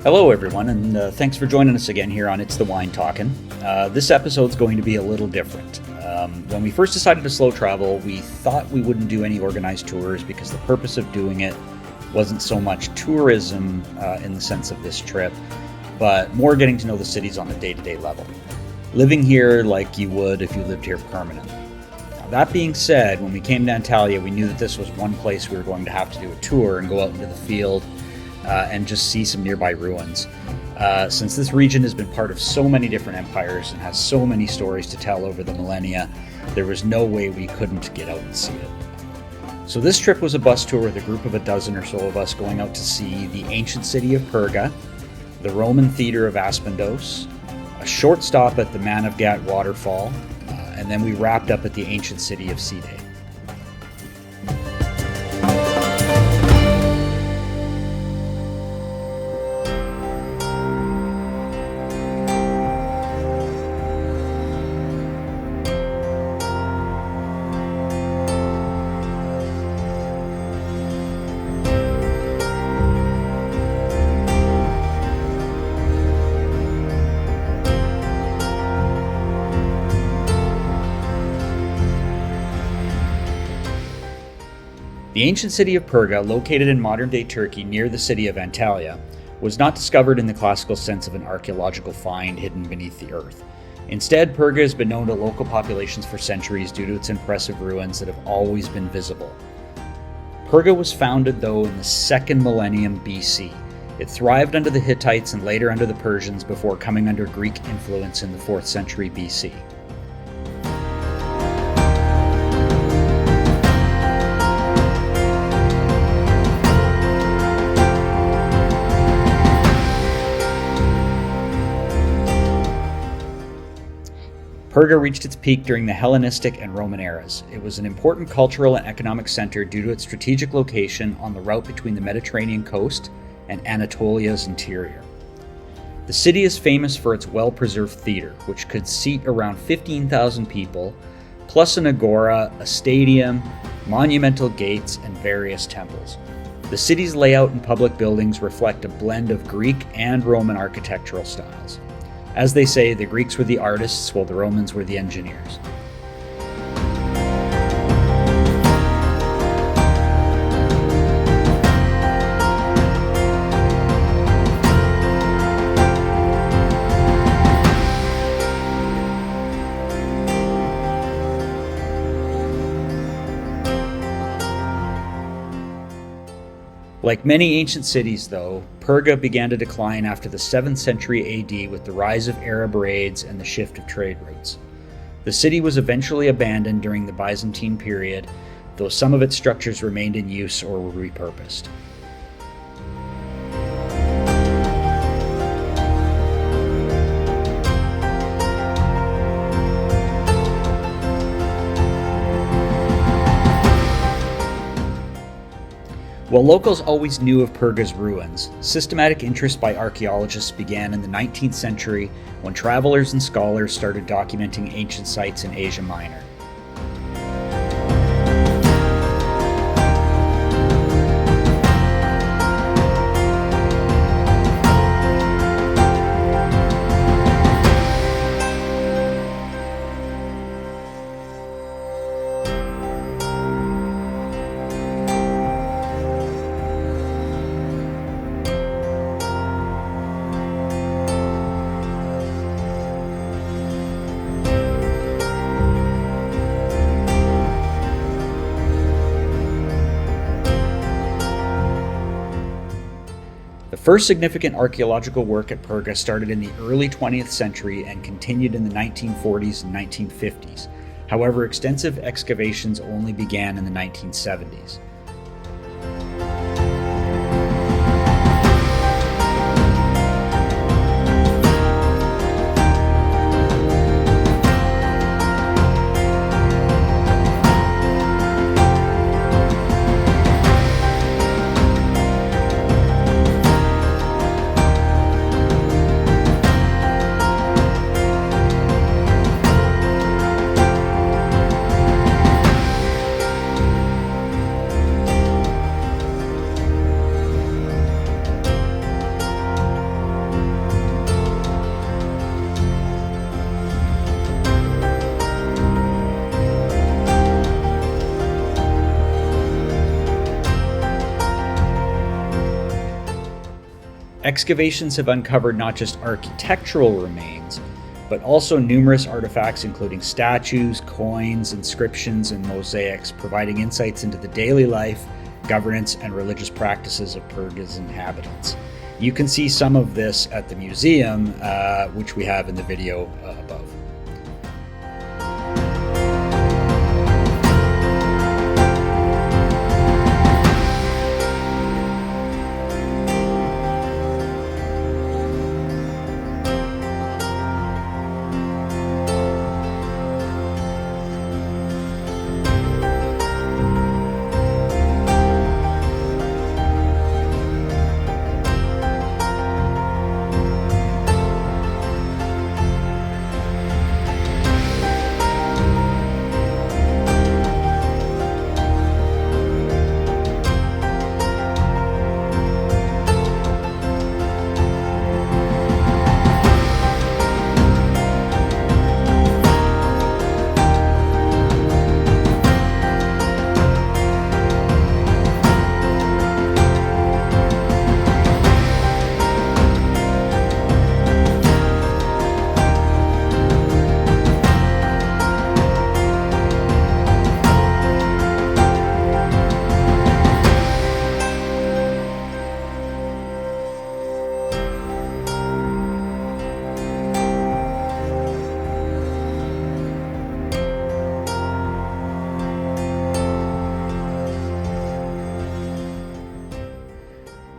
Hello, everyone, and thanks for joining us again here on It's the Wine Talkin'. This episode's going to be a little different. When we first decided to slow travel, we thought we wouldn't do any organized tours because the purpose of doing it wasn't so much tourism in the sense of this trip, but more getting to know the cities on a day-to-day level. Living here like you would if you lived here permanently. Now, that being said, when we came to Antalya, we knew that this was one place we were going to have to do a tour and go out into the field and just see some nearby ruins. Since this region has been part of so many different empires and has so many stories to tell over the millennia, there was no way we couldn't get out and see it. So this trip was a bus tour with a group of a dozen or so of us going out to see the Ancient City of Perge, the Roman Theatre of Aspendos, a short stop at the Manavgat waterfall, and then we wrapped up at the Ancient City of Ceday. The ancient city of Perge, located in modern-day Turkey near the city of Antalya, was not discovered in the classical sense of an archaeological find hidden beneath the earth. Instead, Perge has been known to local populations for centuries due to its impressive ruins that have always been visible. Perge was founded, though, in the 2nd millennium BC. It thrived under the Hittites and later under the Persians before coming under Greek influence in the 4th century BC. Perge reached its peak during the Hellenistic and Roman eras. It was an important cultural and economic center due to its strategic location on the route between the Mediterranean coast and Anatolia's interior. The city is famous for its well-preserved theater, which could seat around 15,000 people, plus an agora, a stadium, monumental gates, and various temples. The city's layout and public buildings reflect a blend of Greek and Roman architectural styles. As they say, the Greeks were the artists while the Romans were the engineers. Like many ancient cities, though, Perge began to decline after the 7th century AD with the rise of Arab raids and the shift of trade routes. The city was eventually abandoned during the Byzantine period, though some of its structures remained in use or were repurposed. While locals always knew of Perge's ruins, systematic interest by archaeologists began in the 19th century when travelers and scholars started documenting ancient sites in Asia Minor. The first significant archaeological work at Perge started in the early 20th century and continued in the 1940s and 1950s. However, extensive excavations only began in the 1970s. Excavations have uncovered not just architectural remains, but also numerous artifacts including statues, coins, inscriptions, and mosaics, providing insights into the daily life, governance, and religious practices of Perge's inhabitants. You can see some of this at the museum, which we have in the video above.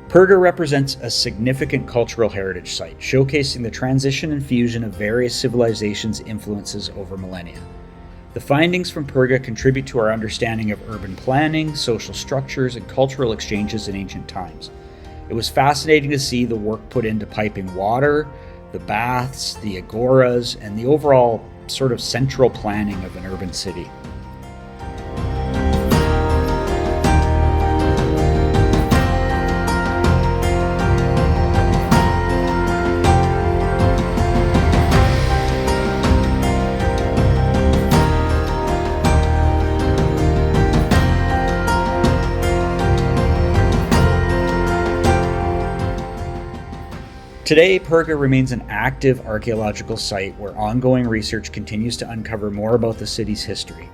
Perge represents a significant cultural heritage site, showcasing the transition and fusion of various civilizations' influences over millennia. The findings from Perge contribute to our understanding of urban planning, social structures, and cultural exchanges in ancient times. It was fascinating to see the work put into piping water, the baths, the agoras, and the overall sort of central planning of an urban city. Today, Perge remains an active archaeological site where ongoing research continues to uncover more about the city's history.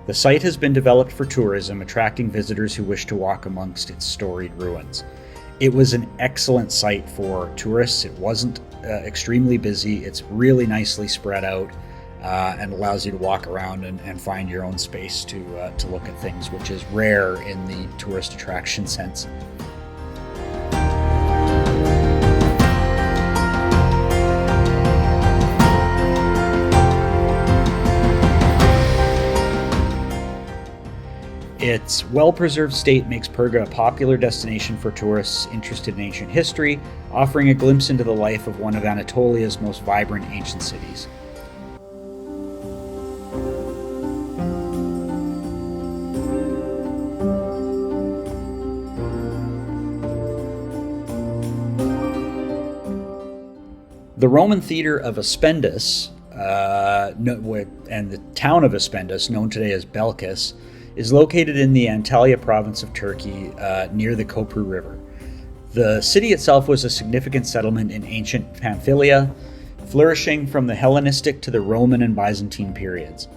The site has been developed for tourism, attracting visitors who wish to walk amongst its storied ruins. It was an excellent site for tourists. It wasn't extremely busy. It's really nicely spread out and allows you to walk around and find your own space to look at things, which is rare in the tourist attraction sense. Its well-preserved state makes Perge a popular destination for tourists interested in ancient history, offering a glimpse into the life of one of Anatolia's most vibrant ancient cities. The Roman Theatre of Aspendos, and the town of Aspendos, known today as Belkis, is located in the Antalya province of Turkey, near the Kopru River. The city itself was a significant settlement in ancient Pamphylia, flourishing from the Hellenistic to the Roman and Byzantine periods.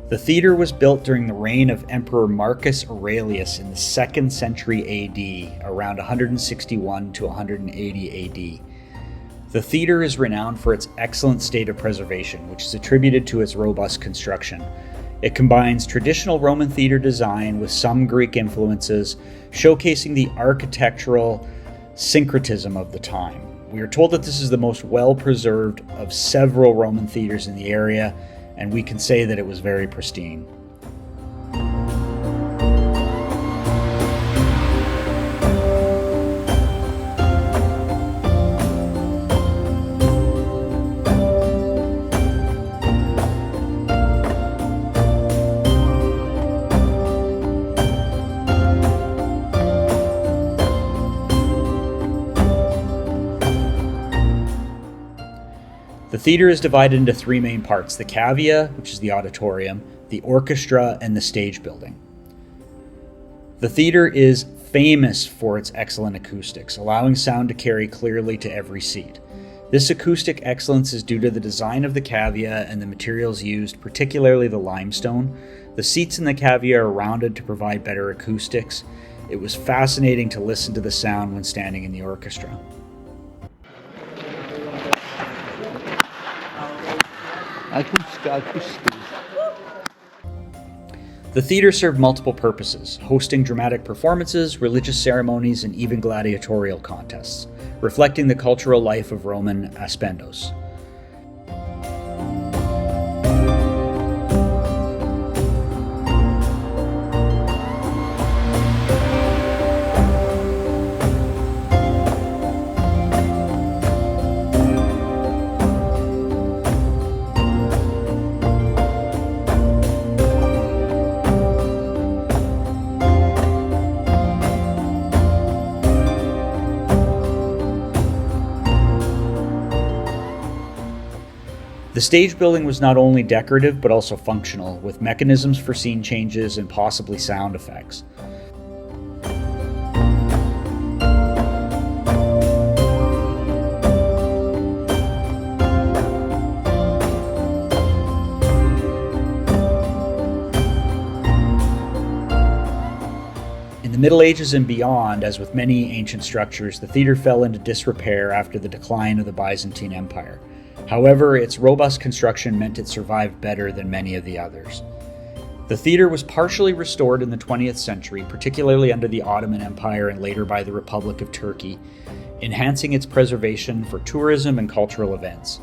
The theatre was built during the reign of Emperor Marcus Aurelius in the 2nd century AD, around 161 to 180 AD. The theatre is renowned for its excellent state of preservation, which is attributed to its robust construction. It combines traditional Roman theatre design with some Greek influences, showcasing the architectural syncretism of the time. We are told that this is the most well-preserved of several Roman theatres in the area, and we can say that it was very pristine. The theatre is divided into three main parts: the cavea, which is the auditorium, the orchestra, and the stage building. The theatre is famous for its excellent acoustics, allowing sound to carry clearly to every seat. This acoustic excellence is due to the design of the cavea and the materials used, particularly the limestone. The seats in the cavea are rounded to provide better acoustics. It was fascinating to listen to the sound when standing in the orchestra. The theatre served multiple purposes, hosting dramatic performances, religious ceremonies, and even gladiatorial contests, reflecting the cultural life of Roman Aspendos. The stage building was not only decorative but also functional, with mechanisms for scene changes and possibly sound effects. In the Middle Ages and beyond, as with many ancient structures, the theatre fell into disrepair after the decline of the Byzantine Empire. However, its robust construction meant it survived better than many of the others. The theatre was partially restored in the 20th century, particularly under the Ottoman Empire and later by the Republic of Turkey, enhancing its preservation for tourism and cultural events.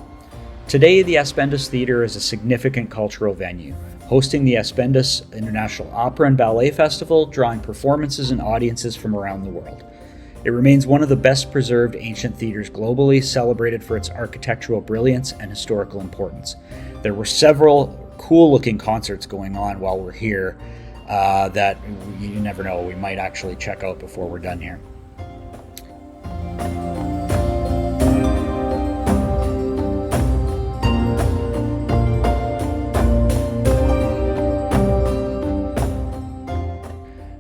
Today, the Aspendos Theatre is a significant cultural venue, hosting the Aspendos International Opera and Ballet Festival, drawing performances and audiences from around the world. It remains one of the best preserved ancient theatres globally, celebrated for its architectural brilliance and historical importance. There were several cool-looking concerts going on while we're here that you never know, we might actually check out before we're done here.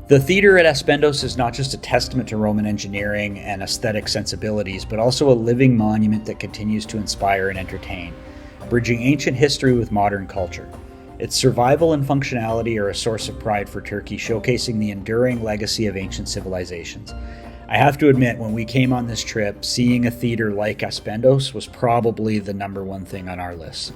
The theatre at Aspendos is not just a testament to Roman engineering and aesthetic sensibilities, but also a living monument that continues to inspire and entertain, bridging ancient history with modern culture. Its survival and functionality are a source of pride for Turkey, showcasing the enduring legacy of ancient civilizations. I have to admit, when we came on this trip, seeing a theatre like Aspendos was probably the number one thing on our list.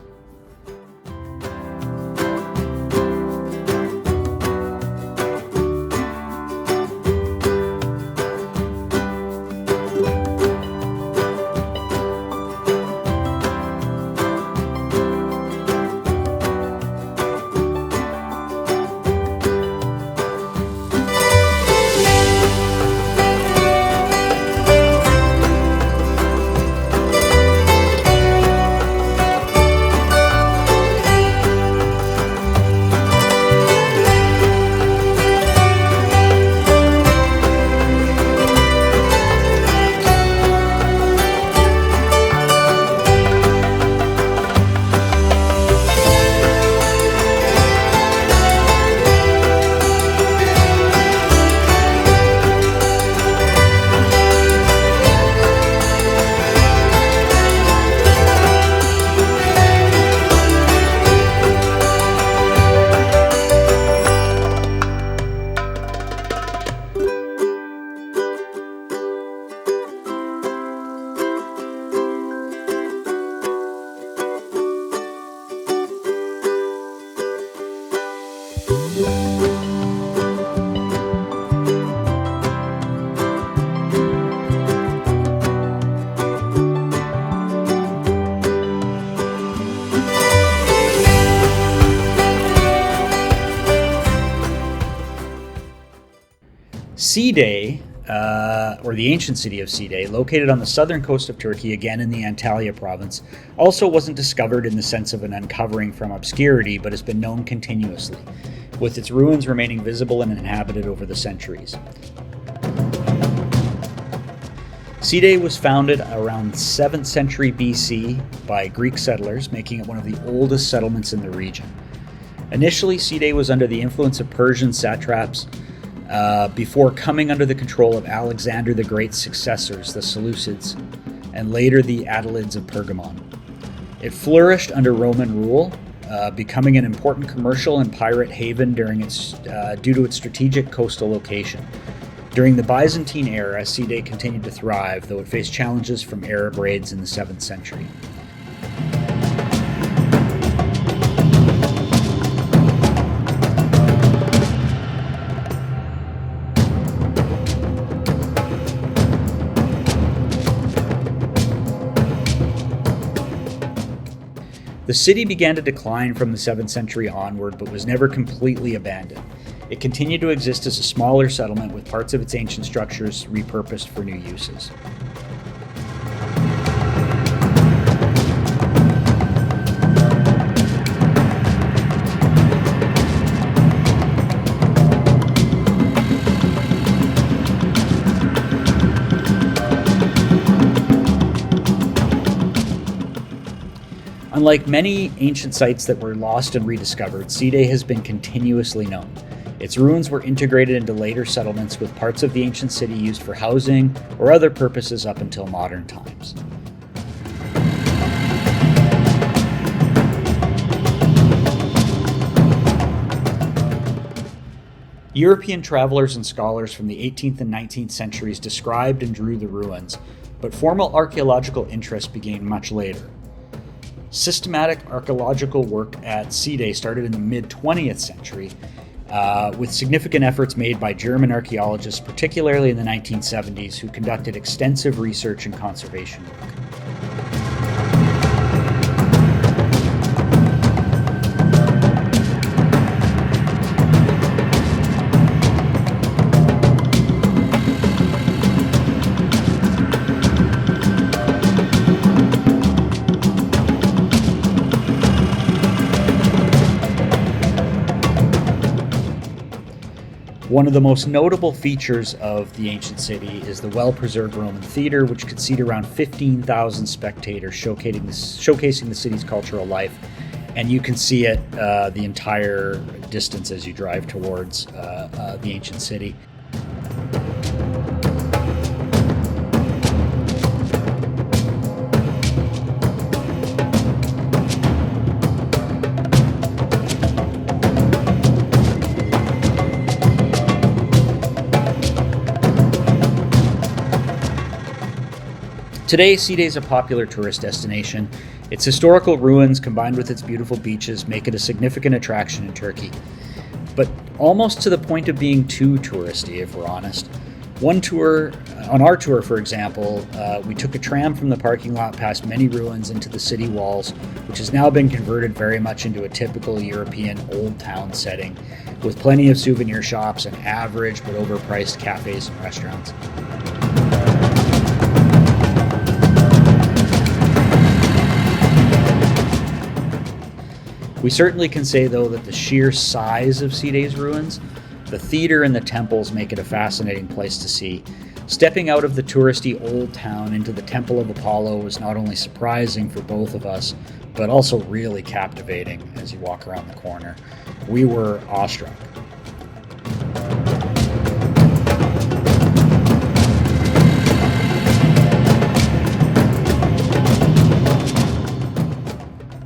Ceday, or the ancient city of Ceday, located on the southern coast of Turkey, again in the Antalya province, also wasn't discovered in the sense of an uncovering from obscurity, but has been known continuously, with its ruins remaining visible and inhabited over the centuries. Ceday was founded around 7th century BC by Greek settlers, making it one of the oldest settlements in the region. Initially, Ceday was under the influence of Persian satraps before coming under the control of Alexander the Great's successors, the Seleucids, and later the Attalids of Pergamon. It flourished under Roman rule, becoming an important commercial and pirate haven due to its strategic coastal location. During the Byzantine era, Ceday continued to thrive, though it faced challenges from Arab raids in the 7th century. The city began to decline from the 7th century onward, but was never completely abandoned. It continued to exist as a smaller settlement with parts of its ancient structures repurposed for new uses. Unlike many ancient sites that were lost and rediscovered, Ceday has been continuously known. Its ruins were integrated into later settlements with parts of the ancient city used for housing or other purposes up until modern times. European travelers and scholars from the 18th and 19th centuries described and drew the ruins, but formal archaeological interest began much later. Systematic archaeological work at Ceday started in the mid-20th century, with significant efforts made by German archaeologists, particularly in the 1970s, who conducted extensive research and conservation work. One of the most notable features of the ancient city is the well-preserved Roman Theatre, which could seat around 15,000 spectators, showcasing the city's cultural life. And you can see it the entire distance as you drive towards the ancient city. Today, Ceday is a popular tourist destination. Its historical ruins, combined with its beautiful beaches, make it a significant attraction in Turkey. But almost to the point of being too touristy, if we're honest. On our tour, for example, we took a tram from the parking lot past many ruins into the city walls, which has now been converted very much into a typical European old town setting, with plenty of souvenir shops and average but overpriced cafes and restaurants. We certainly can say, though, that the sheer size of Ceday's ruins, the theater and the temples make it a fascinating place to see. Stepping out of the touristy old town into the Temple of Apollo was not only surprising for both of us, but also really captivating as you walk around the corner. We were awestruck.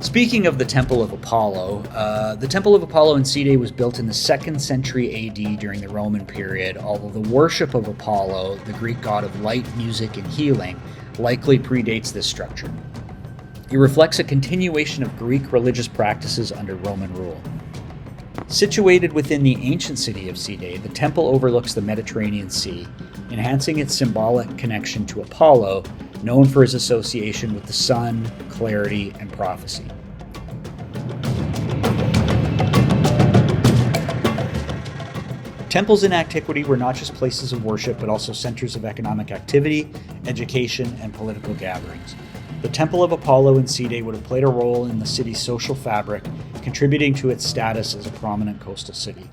Speaking of the Temple of Apollo, the Temple of Apollo in Ceday was built in the 2nd century AD during the Roman period, although the worship of Apollo, the Greek god of light, music, and healing, likely predates this structure. It reflects a continuation of Greek religious practices under Roman rule. Situated within the ancient city of Ceday, the temple overlooks the Mediterranean Sea, enhancing its symbolic connection to Apollo, known for his association with the sun, clarity, and prophecy. Temples in antiquity were not just places of worship, but also centers of economic activity, education, and political gatherings. The Temple of Apollo in Ceday would have played a role in the city's social fabric, contributing to its status as a prominent coastal city.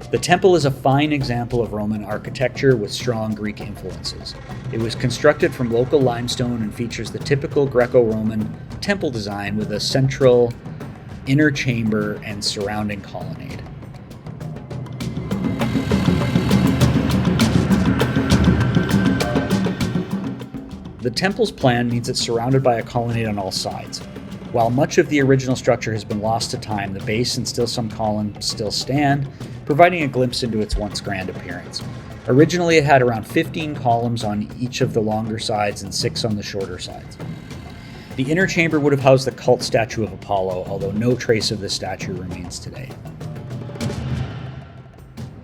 The The temple is a fine example of Roman architecture with strong Greek influences. It was constructed from local limestone and features the typical Greco-Roman temple design with a central inner chamber and surrounding colonnade. The temple's plan means it's surrounded by a colonnade on all sides. While much of the original structure has been lost to time, the base and still some columns still stand, providing a glimpse into its once grand appearance. Originally, it had around 15 columns on each of the longer sides and 6 on the shorter sides. The inner chamber would have housed the cult statue of Apollo, although no trace of this statue remains today.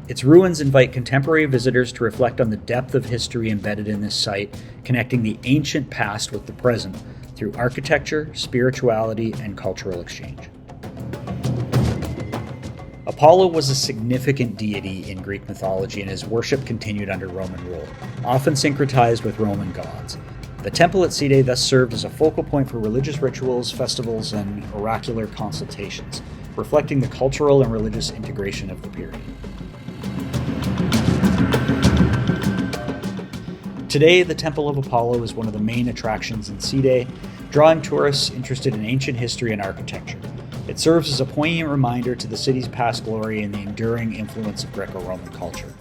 Its ruins invite contemporary visitors to reflect on the depth of history embedded in this site, connecting the ancient past with the present through architecture, spirituality, and cultural exchange. Apollo was a significant deity in Greek mythology, and his worship continued under Roman rule, often syncretized with Roman gods. The temple at Ceday thus served as a focal point for religious rituals, festivals, and oracular consultations, reflecting the cultural and religious integration of the period. Today, the Temple of Apollo is one of the main attractions in Ceday, drawing tourists interested in ancient history and architecture. It serves as a poignant reminder to the city's past glory and the enduring influence of Greco-Roman culture.